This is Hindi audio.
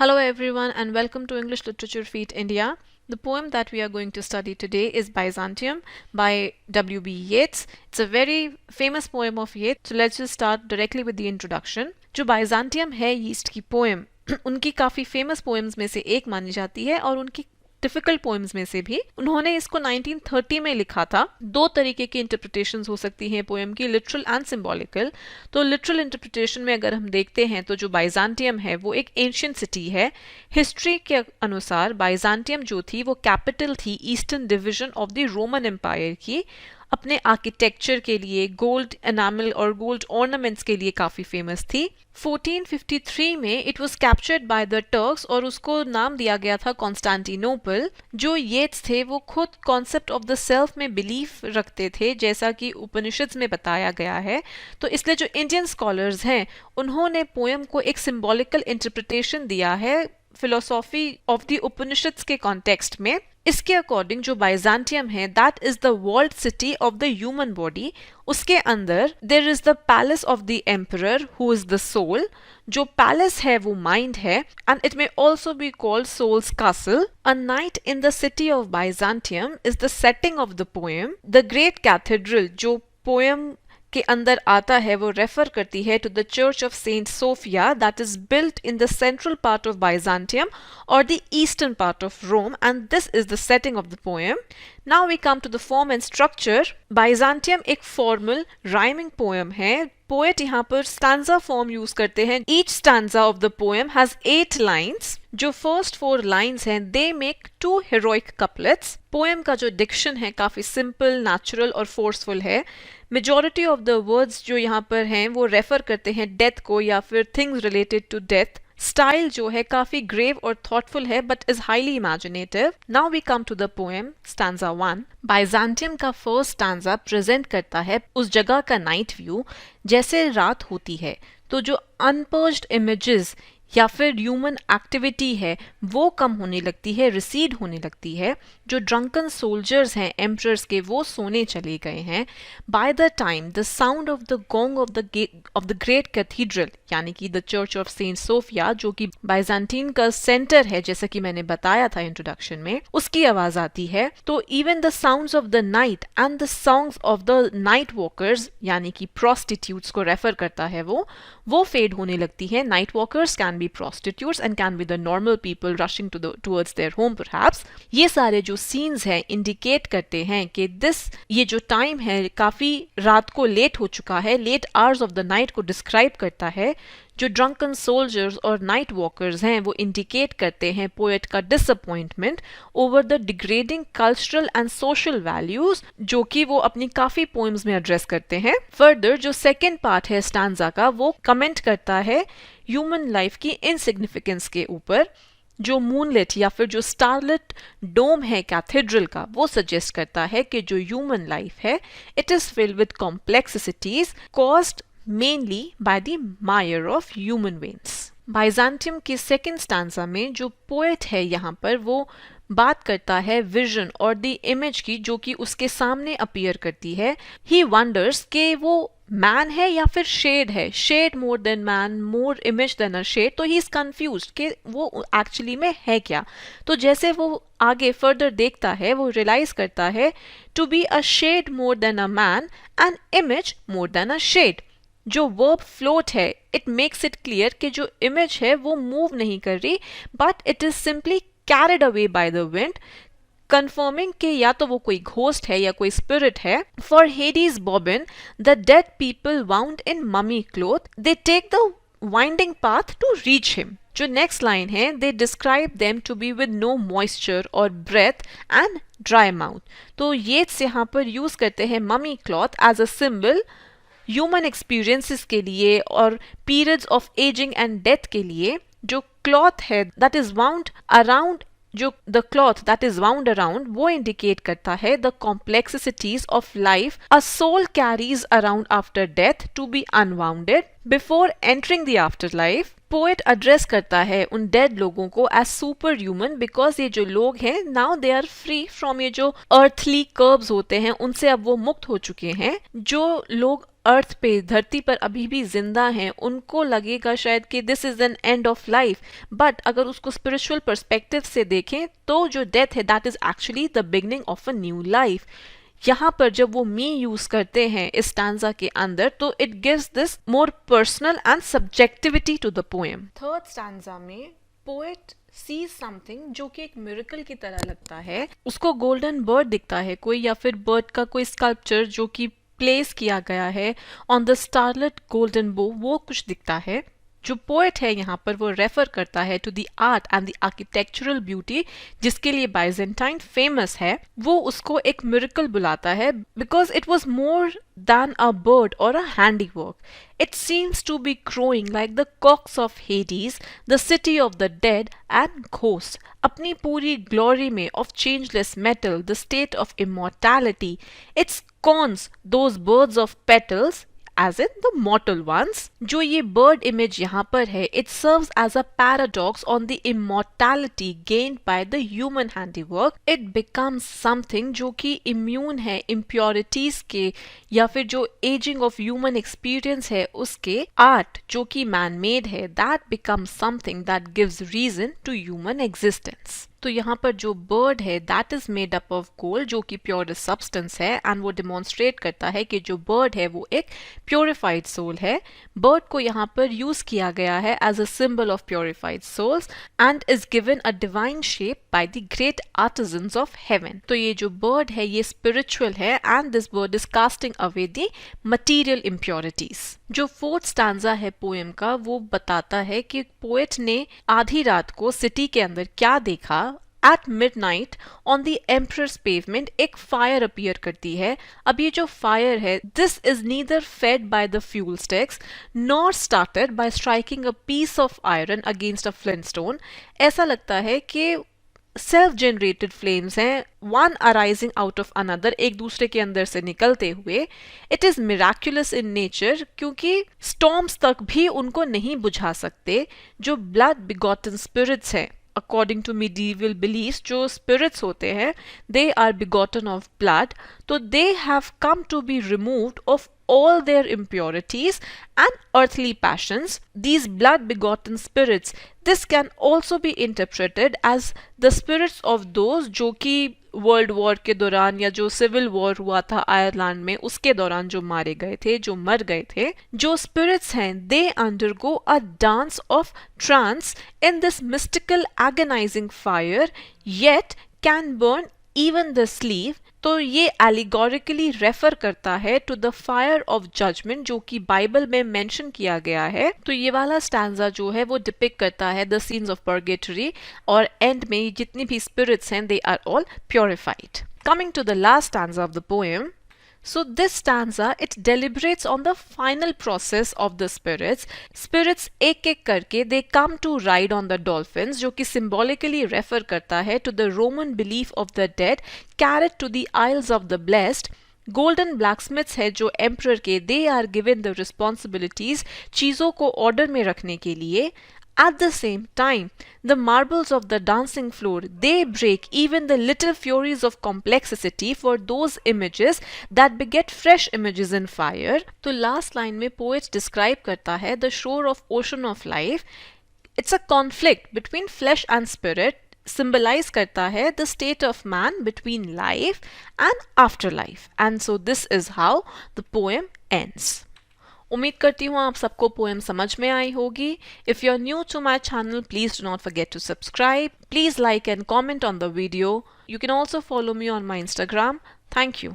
Hello everyone and welcome to English Literature Feat India. The poem that we are going to study today is Byzantium by W.B. Yeats. It's a very famous poem of Yeats. So let's just start directly with the introduction. जो Byzantium है यीस्ट की पोएम उनकी काफ़ी फेमस पोएम्स में से एक मानी जाती है और उनकी डिफिकल्ट पोएम्स में से भी। उन्होंने इसको 1930 में लिखा था। दो तरीके की इंटरप्रिटेशंस हो सकती हैं पोएम की, लिटरल एंड सिंबॉलिकल। तो लिटरल इंटरप्रिटेशन में अगर हम देखते हैं तो जो बाइजांटियम है वो एक एंशियंट सिटी है। हिस्ट्री के अनुसार बाइजांटियम जो थी वो कैपिटल थी eastern division of the Roman empire की। अपने आर्किटेक्चर के लिए, गोल्ड एनामल और गोल्ड ऑर्नामेंट्स के लिए काफ़ी फेमस थी। 1453 में it was captured by the Turks और उसको नाम दिया गया था कॉन्स्टेंटिनोपल। जो येट्स थे वो खुद कॉन्सेप्ट ऑफ द सेल्फ में बिलीफ रखते थे, जैसा कि उपनिषद्स में बताया गया है। तो इसलिए जो इंडियन स्कॉलर्स हैं उन्होंने पोएम को एक सिंबॉलिकल इंटरप्रिटेशन दिया है फिलोसॉफी ऑफ द उपनिषद्स के कॉन्टेक्स्ट में। इसके अकॉर्डिंग जो बाइजांटियम है that is the world city of the human body. उसके अंदर there is the palace of the emperor who is the soul. जो पैलेस है वो माइंड है and it may also be called soul's castle. A night in the city of Byzantium is the setting of the poem. The great cathedral जो पोएम के अंदर आता है वो रेफर करती है to the church of Saint Sophia that is built in the central part of Byzantium और the eastern part of Rome and this is the setting of the poem. Now we come to the form and structure. Byzantium एक फॉर्मल राइमिंग पोएम है। पोएट यहाँ पर स्टैंजा फॉर्म यूज करते हैं। Each stanza of the poem has 8 lines. जो फर्स्ट 4 लाइन्स हैं they make 2 heroic couplets. Poem का जो डिक्शन है काफी सिंपल, नेचुरल और फोर्सफुल है। मेजॉरिटी ऑफ द वर्ड्स जो यहाँ पर हैं वो रेफर करते हैं डेथ को या फिर things related to death. Style जो है काफी ग्रेव और थॉटफुल है but is highly imaginative. Now we come to the poem stanza 1। Byzantium का फर्स्ट स्टैंजा प्रेजेंट करता है उस जगह का नाइट व्यू जैसे रात होती है तो जो अनपर्ज्ड इमेजेस या फिर ह्यूमन एक्टिविटी है वो कम होने लगती है, रिसीड होने लगती है। जो ड्रंकन सोल्जर्स हैं एम्परर्स के वो सोने चले गए हैं। By the time the sound of the gong of the great cathedral यानी कि the church of Saint Sophia जो कि बाइजांटीन का सेंटर है जैसा कि मैंने बताया था इंट्रोडक्शन में, उसकी आवाज आती है। तो even the sounds of the night and the songs of the night walkers यानी कि प्रोस्टिट्यूट्स को रेफर करता है वो फेड होने लगती है। Night walkers can be prostitutes and can be the normal people rushing towards their home perhaps। ये सारे जो सीन्स हैं इंडिकेट करते हैं कि ये जो टाइम है काफी रात को लेट हो चुका है, late hours of the night को डिस्क्राइब करता है। जो ड्रंकन सोल्जर्स और नाइट वॉकर्स हैं वो इंडिकेट करते हैं पोएट का disappointment over the degrading cultural and social values जो कि वो अपनी काफी पोएम्स में एड्रेस करते हैं। फर्दर जो सेकेंड पार्ट है स्टैंजा का वो कमेंट करता है ह्यूमन लाइफ की इनसिग्निफिकेंस के ऊपर। जो मूनलिट या फिर जो स्टारलिट डोम है कैथेड्रल का वो सजेस्ट करता है कि जो ह्यूमन लाइफ है it is filled with complexities caused mainly by the Mayar of human veins. बाइजांटियम के सेकेंड स्टैंजा में जो पोएट है यहाँ पर वो बात करता है विजन और द इमेज की जो कि उसके सामने अपीयर करती है। ही वंडर्स के वो मैन है या फिर शेड है, shade more then man, more image then a shade. तो ही इज कंफ्यूज्ड कि वो एक्चुअली में है क्या। तो जैसे वो आगे फर्दर देखता है वो रियलाइज करता है to be a shade more than a man and image more than a shade. जो वर्ब फ्लोट है इट मेक्स इट क्लियर कि जो इमेज है वो मूव नहीं कर रही but it is simply carried away by the wind, confirming कि या तो वो कोई घोस्ट है या कोई स्पिरिट है। For Hades bobbin the dead people wound in mummy cloth they take the winding path to reach him. जो नेक्स्ट लाइन है they describe them to be with no moisture और ब्रेथ एंड ड्राई माउथ। तो ये यहाँ पर यूज करते हैं mummy cloth as a symbol human experiences के लिए और periods of ageing and death के लिए। जो क्लॉथ है दैट इज वाउंड अराउंड, जो the cloth that is wound around वो इंडिकेट करता है the complexities of life a soul carries around after death to be unwounded before entering the after life. Poet address करता है उन डेड लोगों को एज सुपर ह्यूमन, बिकॉज ये जो लोग हैं now they are free from ये जो अर्थली कर्व्स होते हैं उनसे अब वो मुक्त हो चुके हैं। जो लोग अर्थ पे धरती पर अभी भी जिंदा हैं उनको लगेगा शायद कि this is an end of life, but अगर उसको स्पिरिचुअल पर्सपेक्टिव से देखें तो जो डेथ है that is actually the beginning of a new life. यहाँ पर जब वो मी यूज करते हैं इस स्टैंजा के अंदर तो it gives this more personal and subjectivity to the poem. Third stanza में पोएट सीज समथिंग जो कि एक मिरेकल की तरह लगता है। उसको गोल्डन बर्ड दिखता है कोई, या फिर बर्ड का कोई स्कल्पचर जो कि प्लेस किया गया है ऑन द स्टारलेट गोल्डन बो, वो कुछ दिखता है। जो पोएट है यहाँ पर वो रेफर करता है to the art and the architectural beauty जिसके लिए बाइजेंटाइन फेमस है। वो उसको एक मिरेकल बुलाता है because it was more than a bird or a handiwork. It seems to be crowing like the cocks of Hades, the city of the dead and ghosts. अपनी पूरी glory में of changeless metal, the state of immortality, it scorns those birds of petals as in the mortal ones. जो ये bird image यहाँ पर है, it serves as a paradox on the immortality gained by the human handiwork. It becomes something जो कि immune है impurities के या फिर जो aging of human experience है उसके। art जो कि man made है, that becomes something that gives reason to human existence. तो यहाँ पर जो बर्ड है that is made up of gold जो कि प्योरेस्ट सब्सटेंस है, एंड वो डिमॉन्स्ट्रेट करता है कि जो बर्ड है वो एक प्योरिफाइड सोल है। बर्ड को यहाँ पर यूज किया गया है as a symbol of purified souls and is given a divine shape by the great artisans of heaven. तो ये जो बर्ड है ये स्पिरिचुअल है and this bird is casting away the material impurities. जो फोर्थ स्टैंजा है पोएम का वो बताता है कि पोएट ने आधी रात को सिटी के अंदर क्या देखा। At midnight on the Emperor's pavement एक फायर अपीयर करती है। अब ये जो फायर है this is neither fed by the fuel sticks nor started by striking a piece of iron against a flintstone। ऐसा लगता है कि सेल्फ जनरेटेड फ्लेम्स हैं, one arising out of another, एक दूसरे के अंदर से निकलते हुए। It is Miraculous in nature क्योंकि स्टॉर्म्स तक भी उनको नहीं बुझा सकते। जो ब्लड बिगॉटन स्पिरिट्स हैं अकॉर्डिंग टू medieval beliefs, जो spirits होते हैं they are begotten of blood, तो they have come to be removed of all their impurities and earthly passions. These blood begotten spirits, this can also be interpreted as the spirits of those जो कि वर्ल्ड वॉर के दौरान या जो सिविल वॉर हुआ था आयरलैंड में उसके दौरान जो मारे गए थे, जो मर गए थे। जो स्पिरिट्स हैं they undergo a dance of trance in this mystical agonizing fire yet can burn even the sleeve. तो ये एलिगोरिकली रेफर करता है to the fire of judgement जो कि बाइबल में मेंशन किया गया है। तो ये वाला स्टैंजा जो है वो डिपिक्ट करता है द सीन्स ऑफ पर्गेटरी, और एंड में जितनी भी स्पिरिट्स हैं they are all purified. Coming to the last stanza of the poem, so this stanza it deliberates on the final process of the spirits. Spirits एक एक करके they come to ride on the dolphins जो कि symbolically refer करता है to the Roman belief of the dead carried to the Isles of the Blessed. Golden blacksmiths है जो एम्परर के, they are given the responsibilities चीजों को ऑर्डर में रखने के लिए। At the same time, the marbles of the dancing floor, they break even the little furies of complexity for those images that beget fresh images in fire. तो last line में poet describe करता है the shore of ocean of life. It's a conflict between flesh and spirit. Symbolize करता है the state of man between life and afterlife. And so this is how the poem ends. उम्मीद करती हूँ आप सबको पोएम समझ में आई होगी। If you are new to my channel please do not forget to subscribe, please like and comment on the video. You can also follow me on my Instagram. Thank you.